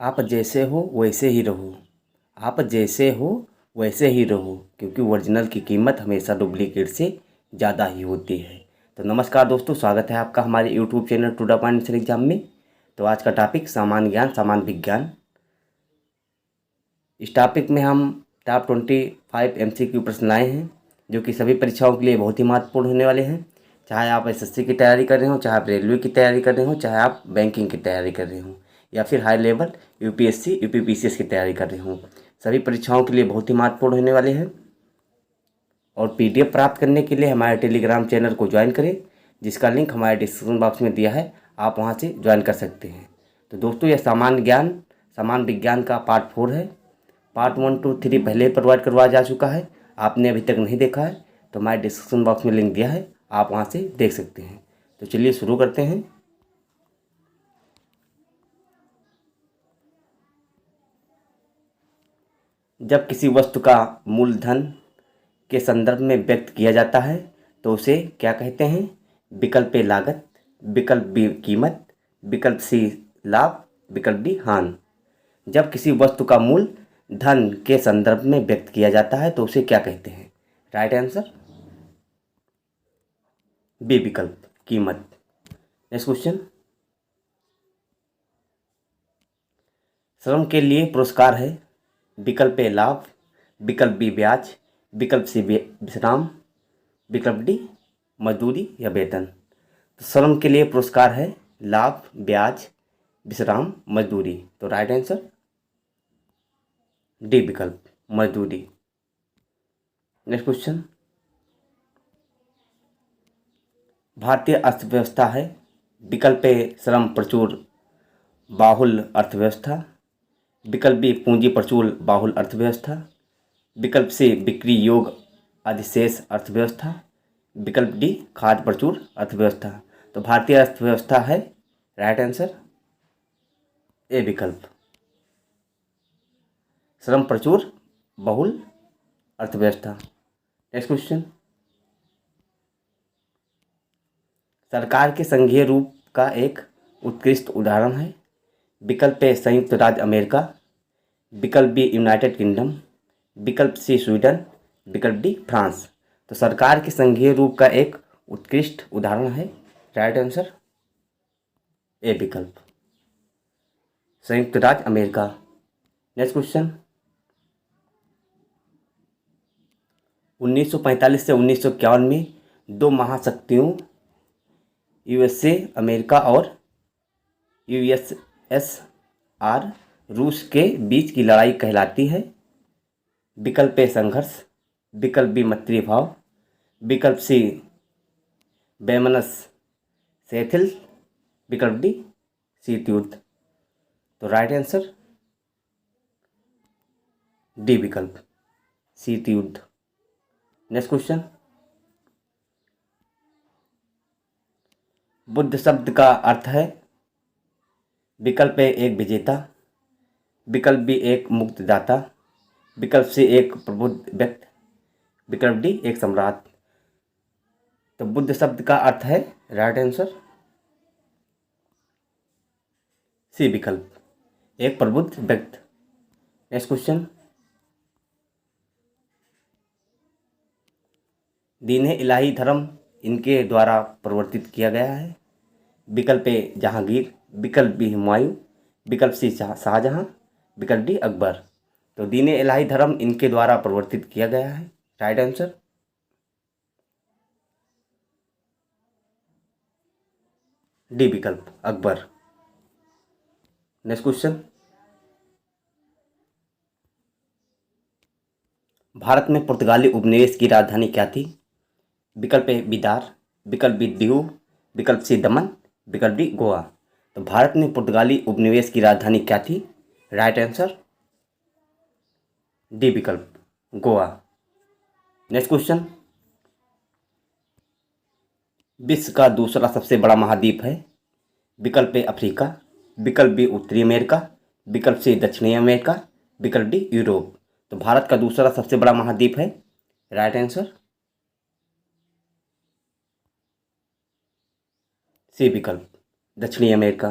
आप जैसे हो वैसे ही रहो। आप जैसे हो वैसे ही रहो, क्योंकि ओरिजिनल की कीमत हमेशा डुप्लीकेट से ज़्यादा ही होती है। तो नमस्कार दोस्तों, स्वागत है आपका हमारे YouTube channel to the point exam में। तो आज का टॉपिक सामान्य ज्ञान सामान्य विज्ञान। इस टॉपिक में हम टॉप 25 MCQ प्रश्न लाए हैं, जो कि सभी परीक्षाओं के लिए बहुत ही महत्वपूर्ण होने वाले हैं। चाहे आप SSC की तैयारी कर रहे हो, चाहे आप रेलवे की तैयारी कर रहे हो, चाहे आप बैंकिंग की तैयारी कर रहे हो, या फिर हाई लेवल UPSC UPPCS की तैयारी कर रहे हो, सभी परीक्षाओं के लिए बहुत ही महत्वपूर्ण होने वाले हैं। और PDF प्राप्त करने के लिए हमारे टेलीग्राम चैनल को ज्वाइन करें, जिसका लिंक हमारे डिस्क्रिप्शन बॉक्स में दिया है। आप वहां से ज्वाइन कर सकते हैं। तो दोस्तों, यह सामान्य ज्ञान सामान्य विज्ञान का पार्ट 4 है। पार्ट 1, 2, 3 पहले प्रोवाइड करवाया जा चुका है। आपने अभी तक नहीं देखा है तो हमारे डिस्क्रिप्शन बॉक्स में लिंक दिया है, आप वहां से देख सकते हैं। तो चलिए शुरू करते हैं। जब किसी वस्तु का मूलधन के संदर्भ में व्यक्त किया जाता है तो उसे क्या कहते हैं? विकल्प ए लागत, विकल्प बी कीमत, विकल्प सी लाभ, विकल्प डी हानि। जब किसी वस्तु का मूल धन के संदर्भ में व्यक्त किया जाता है तो उसे क्या कहते हैं? राइट आंसर बी विकल्प कीमत। Next question. श्रम के लिए पुरस्कार है। विकल्प ए लाभ, विकल्प बी ब्याज, विकल्प सी विश्राम, विकल्प डी मजदूरी या वेतन। तो श्रम के लिए पुरस्कार है लाभ, ब्याज, विश्राम, मजदूरी। तो राइट आंसर डी विकल्प मजदूरी। Next question. भारतीय अर्थव्यवस्था है। विकल्प ए श्रम प्रचुर बाहुल अर्थव्यवस्था, विकल्प बी पूंजी प्रचुर बाहुल अर्थव्यवस्था, विकल्प सी बिक्री योग अधिशेष अर्थव्यवस्था, विकल्प डी खाद्य प्रचुर अर्थव्यवस्था। तो भारतीय अर्थव्यवस्था है राइट आंसर ए विकल्प श्रम प्रचुर बहुल अर्थव्यवस्था। Next question. सरकार के संघीय रूप का एक उत्कृष्ट उदाहरण है। विकल्प ए संयुक्त राज्य अमेरिका, विकल्प बी यूनाइटेड किंगडम, विकल्प सी स्वीडन, विकल्प डी फ्रांस। तो सरकार के संघीय रूप का एक उत्कृष्ट उदाहरण है राइट आंसर ए विकल्प संयुक्त राज्य अमेरिका। Next question. 1945 से 1951 में दो महाशक्तियों USA अमेरिका और USSR रूस के बीच की लड़ाई कहलाती है। विकल्प ए संघर्ष, विकल्प बी मतृभाव, विकल्प सी वैमनस शैथिल, विकल्प डी शीत युद्ध। तो राइट आंसर डी विकल्प शीत युद्ध। Next question. बुद्ध शब्द का अर्थ है। विकल्प ए एक विजेता, विकल्प बी एक मुक्तदाता, विकल्प सी एक प्रबुद्ध व्यक्ति, विकल्प डी एक सम्राट। तो बुद्ध शब्द का अर्थ है राइट आंसर सी विकल्प एक प्रबुद्ध व्यक्ति। Next question. दीन इलाही धर्म इनके द्वारा प्रवर्तित किया गया है। विकल्प ए जहांगीर, विकल्प बी हुमायूं, विकल्प सी शाहजहां, विकल्प डी अकबर। तो दीन इलाही धर्म इनके द्वारा प्रवर्तित किया गया है राइट आंसर डी विकल्प अकबर। Next question. भारत में पुर्तगाली उपनिवेश की राजधानी क्या थी? विकल्प ए बिदार, विकल्प बी दीऊ, विकल्प सी दमन, विकल्प डी गोवा। तो भारत में पुर्तगाली उपनिवेश की राजधानी क्या थी? राइट आंसर डी विकल्प गोवा। Next question. विश्व का दूसरा सबसे बड़ा महाद्वीप है। विकल्प ए अफ्रीका, विकल्प बी उत्तरी अमेरिका, विकल्प सी दक्षिणी अमेरिका, विकल्प डी यूरोप। तो भारत का दूसरा सबसे बड़ा महाद्वीप है राइट आंसर सी विकल्प दक्षिणी अमेरिका।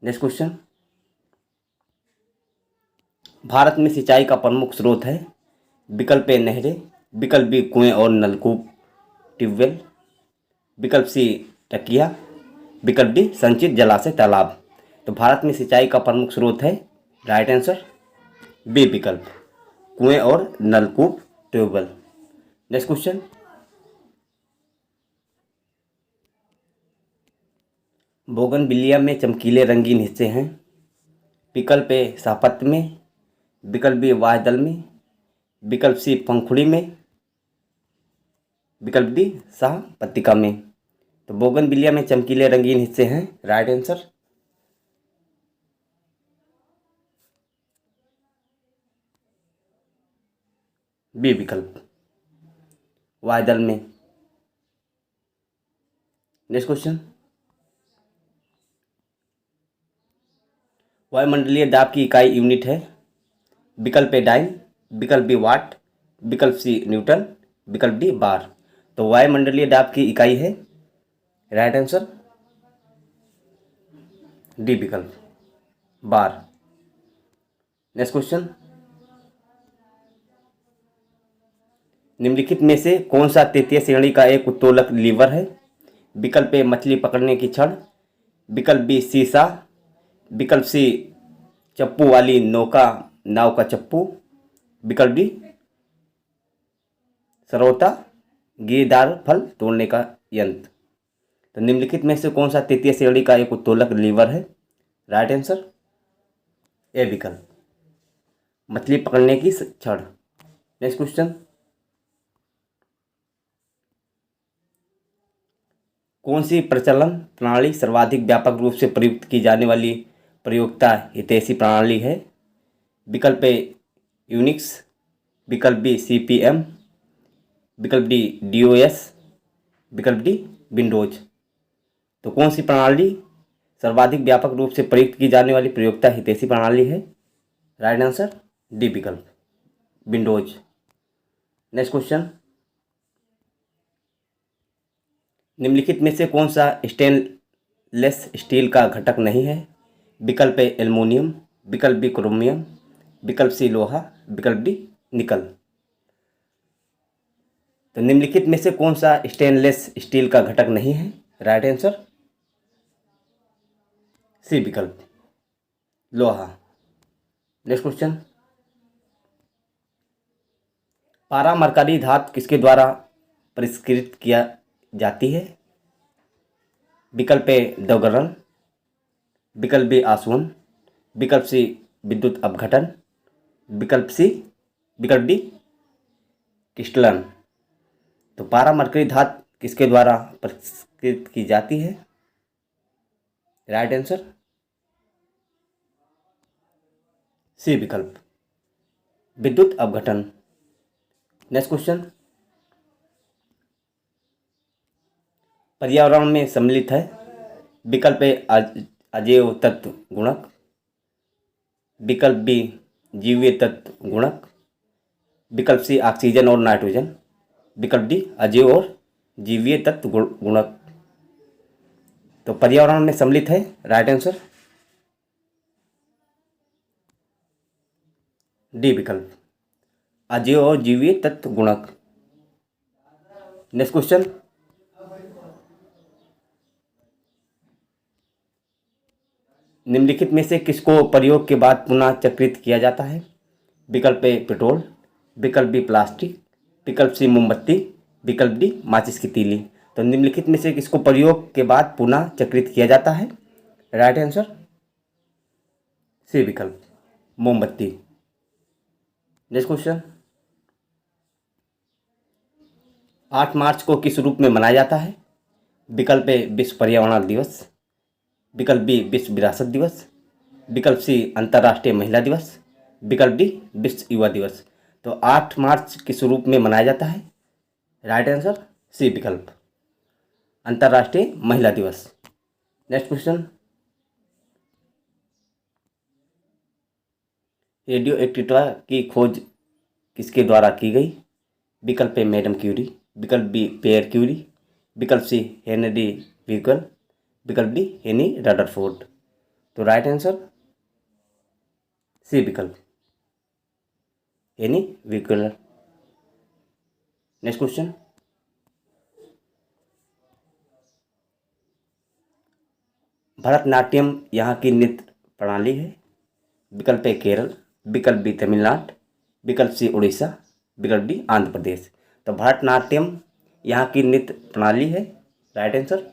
Next question. भारत में सिंचाई का प्रमुख स्रोत है। विकल्प ए नहरें, विकल्प बी कुएं और नलकूप ट्यूबवेल, विकल्प सी टकिया, विकल्प डी संचित जलाशय तालाब। तो भारत में सिंचाई का प्रमुख स्रोत है, राइट आंसर बी विकल्प, कुएं और नलकूप ट्यूबवेल। नेक्स्ट क्वेश्चन, बोगनविलिया में चमकीले रंगीन हिस्से हैं। विकल्प ए शाहपत्र में, विकल्प बी वायदल में, विकल्प सी पंखुड़ी में, विकल्प डी शाह पत्तिका में। तो बोगनविलिया में चमकीले रंगीन हिस्से हैं, राइट आंसर बी विकल्प, वायदल में। नेक्स्ट क्वेश्चन, वायुमंडलीय दाब की इकाई यूनिट है। विकल्प ए डाइन, विकल्प बी वाट, विकल्प सी न्यूटन, विकल्प डी बार। तो वायुमंडलीय दाब की इकाई है, राइट आंसर डी विकल्प, बार। नेक्स्ट क्वेश्चन, निम्नलिखित में से कौन सा तृतीय श्रेणी का एक उत्तोलक लीवर है? विकल्प ए मछली पकड़ने की छड़, विकल्प बी सीसा, विकल्प सी चप्पू वाली नौका नाव का चप्पू, विकल्प डी सरौता गिरदार फल तोड़ने का यंत्र। तो निम्नलिखित में से कौन सा तृतीय श्रेणी का एक उत्तोलक लीवर है? राइट आंसर ए विकल्प, मछली पकड़ने की छड़। नेक्स्ट क्वेश्चन, कौन सी प्रचलन प्रणाली सर्वाधिक व्यापक रूप से प्रयुक्त की जाने वाली प्रयोक्ता हितैषी प्रणाली है? विकल्प ए यूनिक्स, विकल्प बी CPM, विकल्प डी DOS, विकल्प डी विंडोज। तो कौन सी प्रणाली सर्वाधिक व्यापक रूप से प्रयुक्त की जाने वाली प्रयोक्ता हितैषी प्रणाली है? राइट आंसर डी विकल्प, विंडोज। नेक्स्ट क्वेश्चन, निम्नलिखित में से कौन सा स्टेनलेस स्टील का घटक नहीं है? विकल्प ए एल्युमिनियम, विकल्प बी क्रोमियम, विकल्प सी लोहा, विकल्प डी निकल। तो निम्नलिखित में से कौन सा स्टेनलेस स्टील का घटक नहीं है? राइट आंसर सी विकल्प, लोहा। नेक्स्ट क्वेश्चन, पारा मरकरी धातु किसके द्वारा परिष्कृत किया जाती है? विकल्प ए दवगरण, विकल्प बी आसवन, विकल्प सी विद्युत अपघटन, विकल्प डी क्रिस्टलन। तो पारा मरकरी धातु किसके द्वारा परिष्कृत की जाती है? राइट आंसर सी विकल्प, विद्युत अपघटन। नेक्स्ट क्वेश्चन, पर्यावरण में सम्मिलित है। विकल्प ए अजैव तत्व गुणक, विकल्प बी जीवीय तत्व गुणक, विकल्प सी ऑक्सीजन और नाइट्रोजन, विकल्प डी अजैव और जीवीय तत्व गुणक। तो पर्यावरण में सम्मिलित है, राइट आंसर डी विकल्प, अजैव और जीवीय तत्व गुणक। नेक्स्ट क्वेश्चन, निम्नलिखित में से किसको प्रयोग के बाद पुनः चक्रित किया जाता है? विकल्प ए पेट्रोल, विकल्प बी प्लास्टिक, विकल्प सी मोमबत्ती, विकल्प डी माचिस की तीली। तो निम्नलिखित में से किसको प्रयोग के बाद पुनः चक्रित किया जाता है? राइट आंसर सी विकल्प, मोमबत्ती। नेक्स्ट क्वेश्चन, 8 मार्च को किस रूप में मनाया जाता है? विकल्प ए विश्व पर्यावरण दिवस, विकल्प बी विश्व विरासत दिवस, विकल्प सी अंतर्राष्ट्रीय महिला दिवस, विकल्प डी विश्व युवा दिवस। तो 8 मार्च किस रूप में मनाया जाता है? राइट आंसर सी विकल्प, अंतर्राष्ट्रीय महिला दिवस। नेक्स्ट क्वेश्चन, रेडियो एक्टिविटी की खोज किसके द्वारा की गई? विकल्प ए मैडम क्यूरी, विकल्प बी पियर क्यूरी, विकल्प सी हेनरी बीगल, विकल्प डी हेनी रदरफोर्ड। तो राइट आंसर सी विकल्प, यानी व्हीकुलर। नेक्स्ट क्वेश्चन, भरतनाट्यम यहाँ की नृत्य प्रणाली है। विकल्प ए केरल, विकल्प बी तमिलनाडु, विकल्प सी उड़ीसा, विकल्प डी आंध्र प्रदेश। तो भरतनाट्यम यहाँ की नृत्य प्रणाली है। राइट आंसर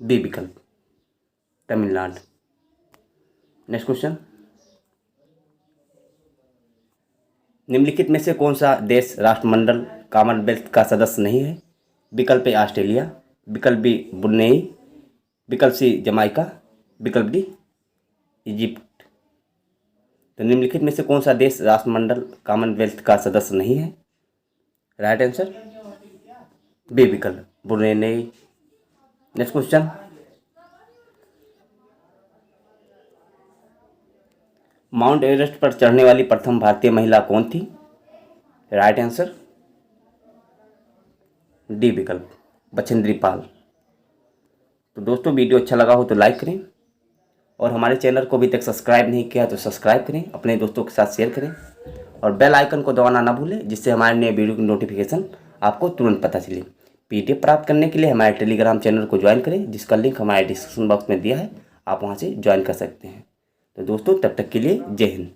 बी विकल्प तमिलनाडु। नेक्स्ट क्वेश्चन, निम्नलिखित में से कौन सा देश राष्ट्रमंडल कॉमनवेल्थ का सदस्य नहीं है? विकल्प ए ऑस्ट्रेलिया, विकल्प बी ब्रुनेई, विकल्प सी जमाइका, विकल्प डी इजिप्ट। तो निम्नलिखित में से कौन सा देश राष्ट्रमंडल कॉमनवेल्थ का सदस्य नहीं है? राइट आंसर बी विकल्प Brunei. Next question, mount Everest पर चढ़ने वाली प्रथम भारतीय महिला कौन थी? राइट आंसर डी विकल्प बछेंद्री पाल। तो दोस्तों वीडियो अच्छा लगा हो तो लाइक करें और हमारे चैनल को अभी तक सब्सक्राइब नहीं किया तो सब्सक्राइब करें, अपने दोस्तों के साथ शेयर करें और बेल आइकन को दबाना ना भूलें, जिससे हमारे नए वीडियो की नोटिफिकेशन आपको तुरंत पता चले। पीडीएफ प्राप्त करने के लिए हमारे टेलीग्राम चैनल को ज्वाइन करें, जिसका लिंक हमारे डिस्क्रिप्शन बॉक्स में दिया है, आप वहाँ से ज्वाइन कर सकते हैं। तो दोस्तों तब तक के लिए जय हिंद।